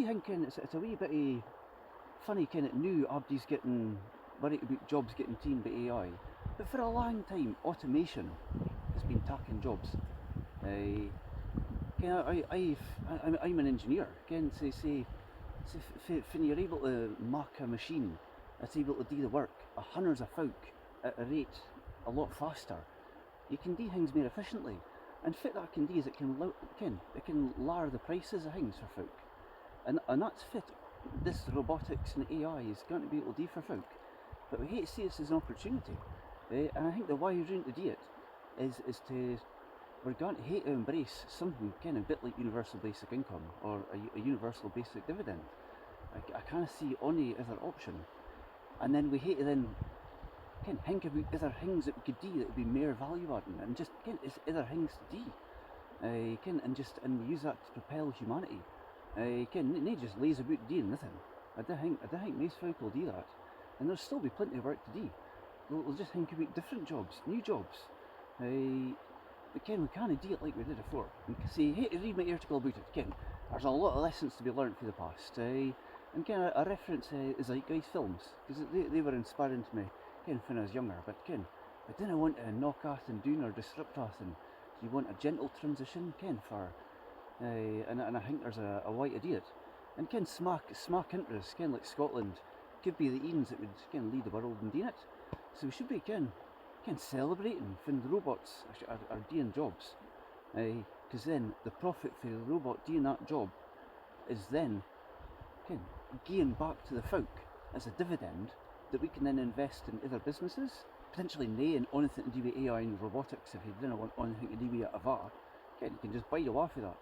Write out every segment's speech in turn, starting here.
do think it's a wee bit funny kind of new everybody's getting worried about jobs getting taken by AI. But for a long time, automation has been taking jobs. I'm an engineer. Again, when you're able to mark a machine that's able to do the work of hundreds of folk at a rate a lot faster, you can do things more efficiently. And what that can do is it can lower the prices of things for folk. And that's fit this robotics and AI is going to be able to do for folk. But we hate to see this as an opportunity. And I think the way we're going to do it is we're going to hate to embrace something kind of a bit like universal basic income or a universal basic dividend. I kind of see only other option. And then we hate to then think about other things that we could do that would be more value adding and just it's other things to do. And use that to propel humanity. They just lays about doing nothing. I don't think most folk will do that. And there'll still be plenty of work to do. We'll just think about different jobs, new jobs. But we can't do it like we did before. See, hate to read my article about it. There's a lot of lessons to be learned from the past. And I reference Zeitgeist films because they were inspiring to me when I was younger. But I didn't want to knock anything down or disrupt anything. You want a gentle transition, for. And I think there's a way to do it. And smack interests, like Scotland, could be the Ains that would lead the world in doing it. So we should be celebrating when the robots are doing jobs. Because then the profit for the robot doing that job is then gained back to the folk as a dividend that we can then invest in other businesses, potentially in anything to do with AI and robotics. If you didn't want anything to do with it, you can just bite away for that.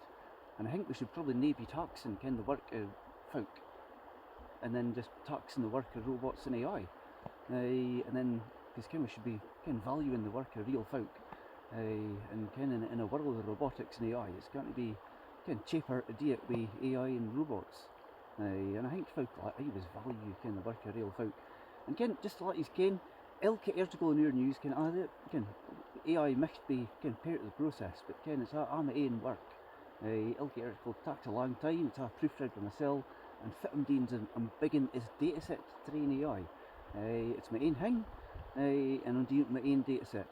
And I think we should probably be taxing the work of folk, and then just taxing the work of robots and AI. And then because we should be valuing the work of real folk. And in a world of robotics and AI, it's going to be cheaper to do it with AI and robots. And I think folk like I always value the work of real folk. And just to let you elke article in oorNews AI must be part of the process, but it's my own work. Elke article takes a long time, it's proofread by myself, and fit them deans and biggin is dataset to train AI. It's my own thing, and I'm doing my own dataset.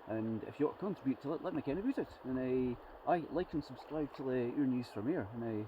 And if you want to contribute to it, let me know about it. And I like and subscribe to oorNews from here. And